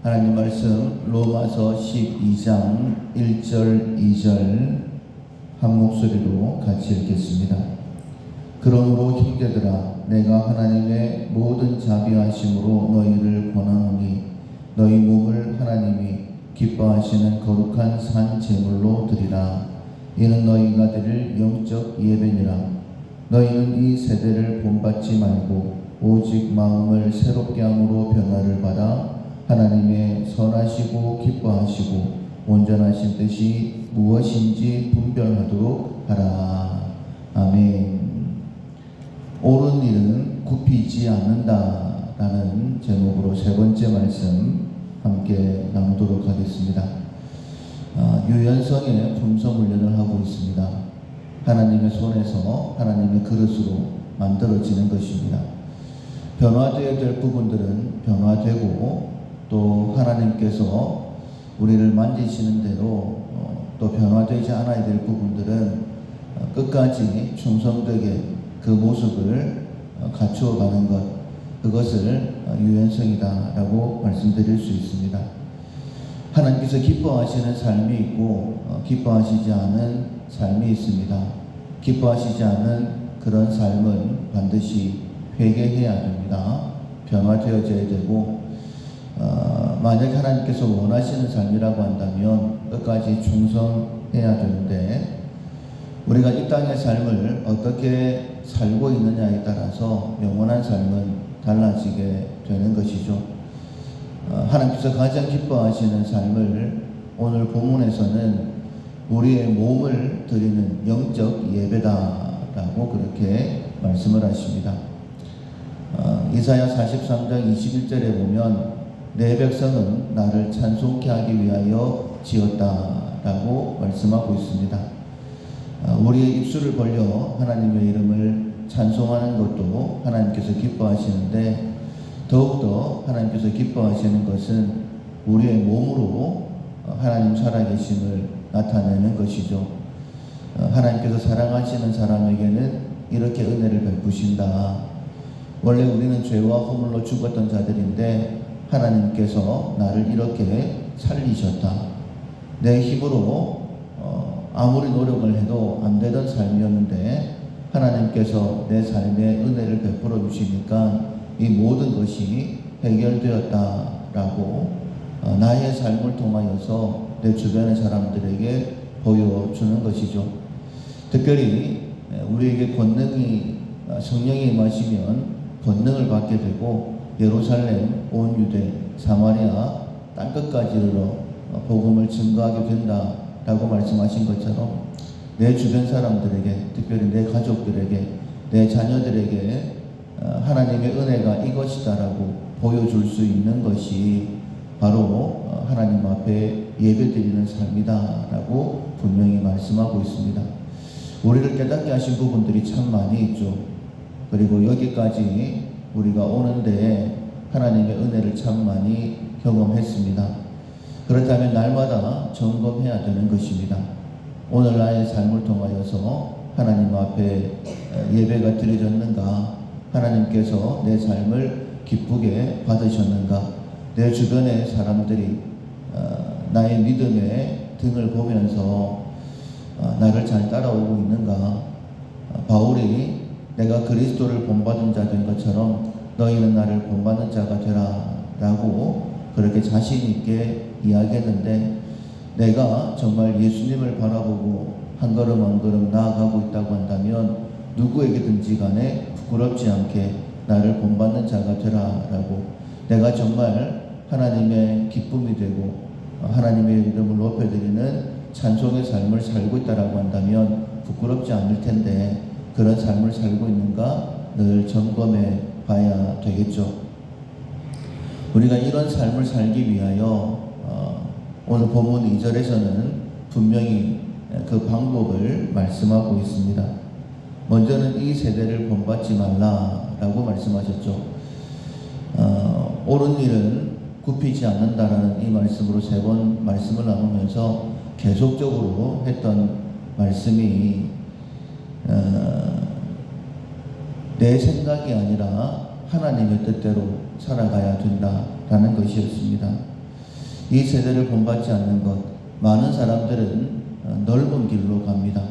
하나님 말씀 로마서 12장 1절 2절 한 목소리로 같이 읽겠습니다. 그러므로 형제들아 내가 하나님의 모든 자비하심으로 너희를 권하노니 너희 몸을 하나님이 기뻐하시는 거룩한 산 제물로 드리라. 이는 너희가 드릴 영적 예배니라. 너희는 이 세대를 본받지 말고 오직 마음을 새롭게 함으로 변화를 받아 하나님의 선하시고 기뻐하시고 온전하신 뜻이 무엇인지 분별하도록 하라. 아멘. 옳은 일은 굽히지 않는다 라는 제목으로 세 번째 말씀 함께 나누도록 하겠습니다. 유연성의 품성 훈련을 하고 있습니다. 하나님의 손에서 하나님의 그릇으로 만들어지는 것입니다. 변화되어야 될 부분들은 변화되고 또 하나님께서 우리를 만지시는 대로 또 변화되지 않아야 될 부분들은 끝까지 충성되게 그 모습을 갖추어가는 것, 그것을 유연성이다 라고 말씀드릴 수 있습니다. 하나님께서 기뻐하시는 삶이 있고 기뻐하시지 않은 삶이 있습니다. 기뻐하시지 않은 그런 삶은 반드시 회개해야 됩니다. 변화되어져야 되고 만약 하나님께서 원하시는 삶이라고 한다면 끝까지 충성해야 되는데 우리가 이 땅의 삶을 어떻게 살고 있느냐에 따라서 영원한 삶은 달라지게 되는 것이죠. 하나님께서 가장 기뻐하시는 삶을 오늘 본문에서는 우리의 몸을 드리는 영적 예배다라고 그렇게 말씀을 하십니다. 이사야 43장 21절에 보면 내 백성은 나를 찬송케 하기 위하여 지었다라고 말씀하고 있습니다. 우리의 입술을 벌려 하나님의 이름을 찬송하는 것도 하나님께서 기뻐하시는데 더욱더 하나님께서 기뻐하시는 것은 우리의 몸으로 하나님 살아계심을 나타내는 것이죠. 하나님께서 사랑하시는 사람에게는 이렇게 은혜를 베푸신다. 원래 우리는 죄와 허물로 죽었던 자들인데 하나님께서 나를 이렇게 살리셨다. 내 힘으로 아무리 노력을 해도 안 되던 삶이었는데 하나님께서 내 삶에 은혜를 베풀어 주시니까 이 모든 것이 해결되었다라고 나의 삶을 통하여서 내 주변의 사람들에게 보여주는 것이죠. 특별히 우리에게 권능이 성령이 임하시면 권능을 받게 되고 예루살렘, 온 유대, 사마리아 땅끝까지 이르러 복음을 증거하게 된다라고 말씀하신 것처럼 내 주변 사람들에게, 특별히 내 가족들에게, 내 자녀들에게 하나님의 은혜가 이것이다라고 보여줄 수 있는 것이 바로 하나님 앞에 예배드리는 삶이다라고 분명히 말씀하고 있습니다. 우리를 깨닫게 하신 부분들이 참 많이 있죠. 그리고 여기까지 우리가 오는데 하나님의 은혜를 참 많이 경험했습니다. 그렇다면 날마다 점검해야 되는 것입니다. 오늘 나의 삶을 통하여서 하나님 앞에 예배가 드려졌는가? 하나님께서 내 삶을 기쁘게 받으셨는가? 내 주변의 사람들이 나의 믿음의 등을 보면서 나를 잘 따라오고 있는가? 바울이 내가 그리스도를 본받은 자 된 것처럼 너희는 나를 본받는 자가 되라 라고 그렇게 자신 있게 이야기했는데 내가 정말 예수님을 바라보고 한 걸음 한 걸음 나아가고 있다고 한다면 누구에게든지 간에 부끄럽지 않게 나를 본받는 자가 되라 라고 내가 정말 하나님의 기쁨이 되고 하나님의 이름을 높여드리는 찬송의 삶을 살고 있다라고 한다면 부끄럽지 않을 텐데 그런 삶을 살고 있는가 늘 점검해 봐야 되겠죠. 우리가 이런 삶을 살기 위하여 오늘 본문 2절에서는 분명히 그 방법을 말씀하고 있습니다. 먼저는 이 세대를 본받지 말라라고 말씀하셨죠. 옳은 일은 굽히지 않는다라는 이 말씀으로 세 번 말씀을 나누면서 계속적으로 했던 말씀이 내 생각이 아니라 하나님의 뜻대로 살아가야 된다라는 것이었습니다. 이 세대를 본받지 않는 것, 많은 사람들은 넓은 길로 갑니다.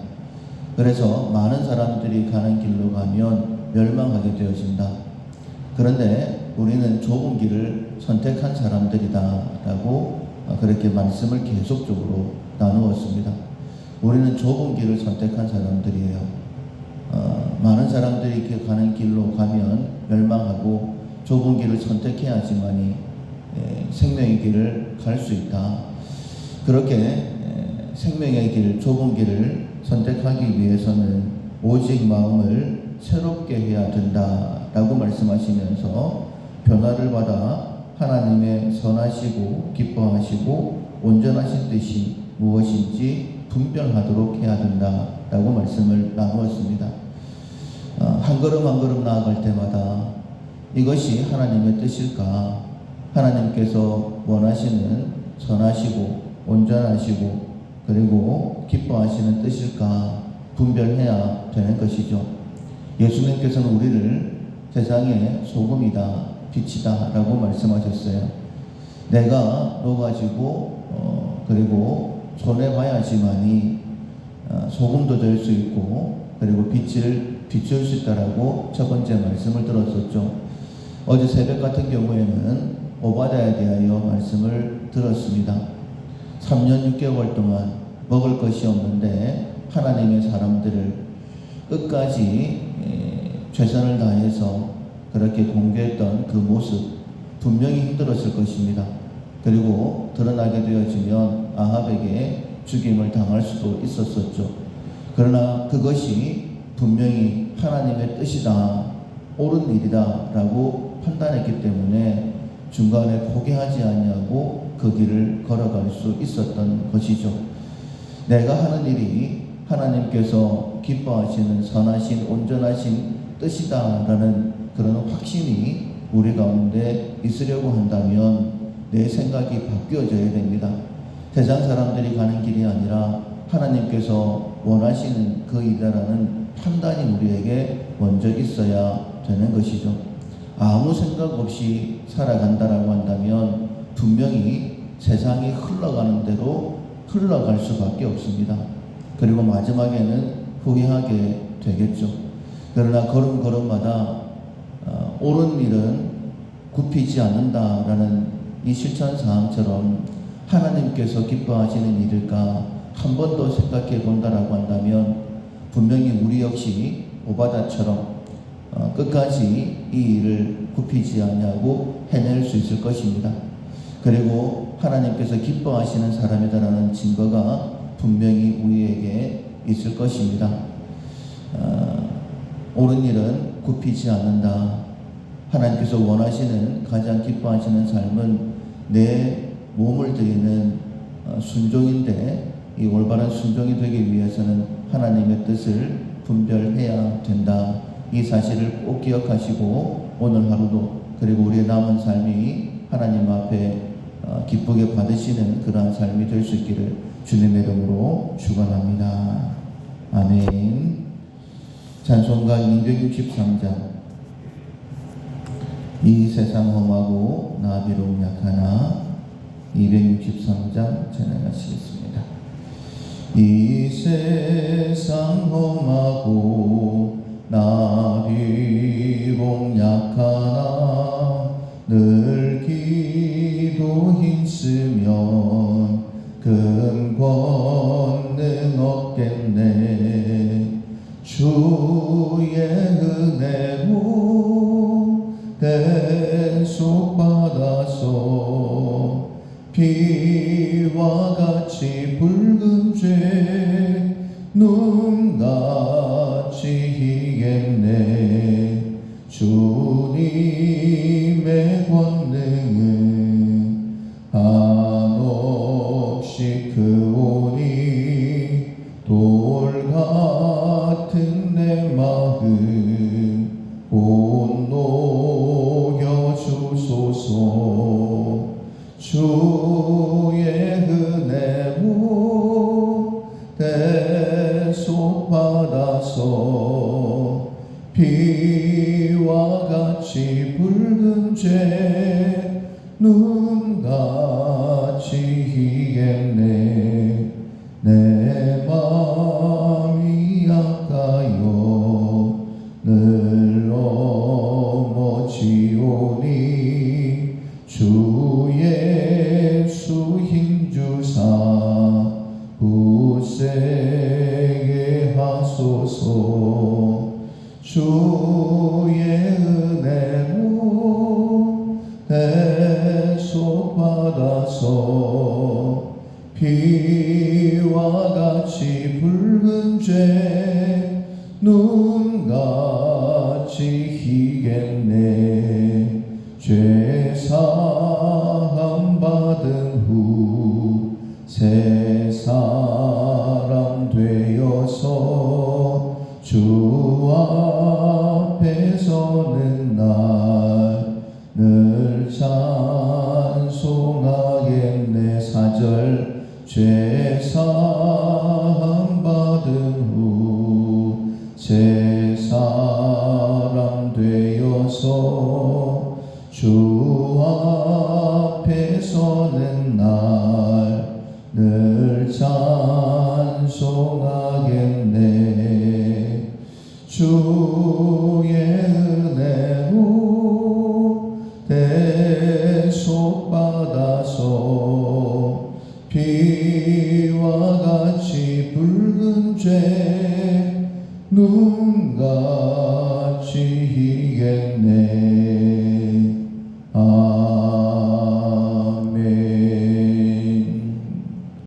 그래서 많은 사람들이 가는 길로 가면 멸망하게 되어진다. 그런데 우리는 좁은 길을 선택한 사람들이다 라고 그렇게 말씀을 계속적으로 나누었습니다. 우리는 좁은 길을 선택한 사람들이에요. 많은 사람들이 가는 길로 가면 멸망하고 좁은 길을 선택해야지만이 생명의 길을 갈 수 있다. 그렇게 생명의 길, 좁은 길을 선택하기 위해서는 오직 마음을 새롭게 해야 된다라고 말씀하시면서 변화를 받아 하나님의 선하시고 기뻐하시고 온전하신 뜻이 무엇인지 분별하도록 해야 된다라고 말씀을 나누었습니다. 한 걸음 한 걸음 나아갈 때마다 이것이 하나님의 뜻일까? 하나님께서 원하시는 선하시고 온전하시고 그리고 기뻐하시는 뜻일까? 분별해야 되는 것이죠. 예수님께서는 우리를 세상의 소금이다, 빛이다 라고 말씀하셨어요. 내가 녹아지고 그리고 손해봐야지만이 소금도 될 수 있고 그리고 빛을 비출 수 있다라고 첫 번째 말씀을 들었었죠. 어제 새벽 같은 경우에는 오바댜에 대하여 말씀을 들었습니다. 3년 6개월 동안 먹을 것이 없는데 하나님의 사람들을 끝까지 최선을 다해서 그렇게 공개했던 그 모습 분명히 힘들었을 것입니다. 그리고 드러나게 되어지면 아합에게 죽임을 당할 수도 있었었죠. 그러나 그것이 분명히 하나님의 뜻이다, 옳은 일이다 라고 판단했기 때문에 중간에 포기하지 않냐고 그 길을 걸어갈 수 있었던 것이죠. 내가 하는 일이 하나님께서 기뻐하시는 선하신 온전하신 뜻이다 라는 그런 확신이 우리 가운데 있으려고 한다면 내 생각이 바뀌어져야 됩니다. 세상 사람들이 가는 길이 아니라 하나님께서 원하시는 그 일이라는 판단이 우리에게 먼저 있어야 되는 것이죠. 아무 생각 없이 살아간다라고 한다면 분명히 세상이 흘러가는 대로 흘러갈 수밖에 없습니다. 그리고 마지막에는 후회하게 되겠죠. 그러나 걸음걸음마다 옳은 일은 굽히지 않는다라는 이 실천사항처럼 하나님께서 기뻐하시는 일일까 한 번 더 생각해 본다라고 한다면 분명히 우리 역시 오바댜처럼 끝까지 이 일을 굽히지 않냐고 해낼 수 있을 것입니다. 그리고 하나님께서 기뻐하시는 사람이다라는 증거가 분명히 우리에게 있을 것입니다. 옳은 일은 굽히지 않는다. 하나님께서 원하시는 가장 기뻐하시는 삶은 내 몸을 드리는 순종인데 이 올바른 순종이 되기 위해서는 하나님의 뜻을 분별해야 된다. 이 사실을 꼭 기억하시고 오늘 하루도 그리고 우리의 남은 삶이 하나님 앞에 기쁘게 받으시는 그러한 삶이 될 수 있기를 주님의 이름으로 축원합니다. 아멘. 찬송가 263장 이 세상 험하고 나 비록 약하나 263장 찬양하시겠습니다. 이 세상 험하고 나 비록 약하나 늘 기도 힘쓰면 큰 권능 얻겠네. 주의 은혜로 대속받아서 비와 같이 붉은 죄 눈같이 희겠네. 주님의 권능은 한없이 크오니 돌 같은 내 마음 온 녹여 주소서. 주의 은혜로 대속받아서 비와 같이 붉은 죄 눈같이 예수 힘주사 굳세게 하소서. 주의 은혜로 대속받아서 피와 같이 붉은 죄 눈같이 희겠네. 죄 사함 받은 후 새 사람 되어서 주 앞에 서는 날 늘 찬송하겠네. 4절 죄 사함 받은 후 새 사람 되어서 주 앞에 서는 날 늘 찬송하겠네. 주의 은혜로 대속받아서 피와 같이 붉은 죄 눈같이 희겠네.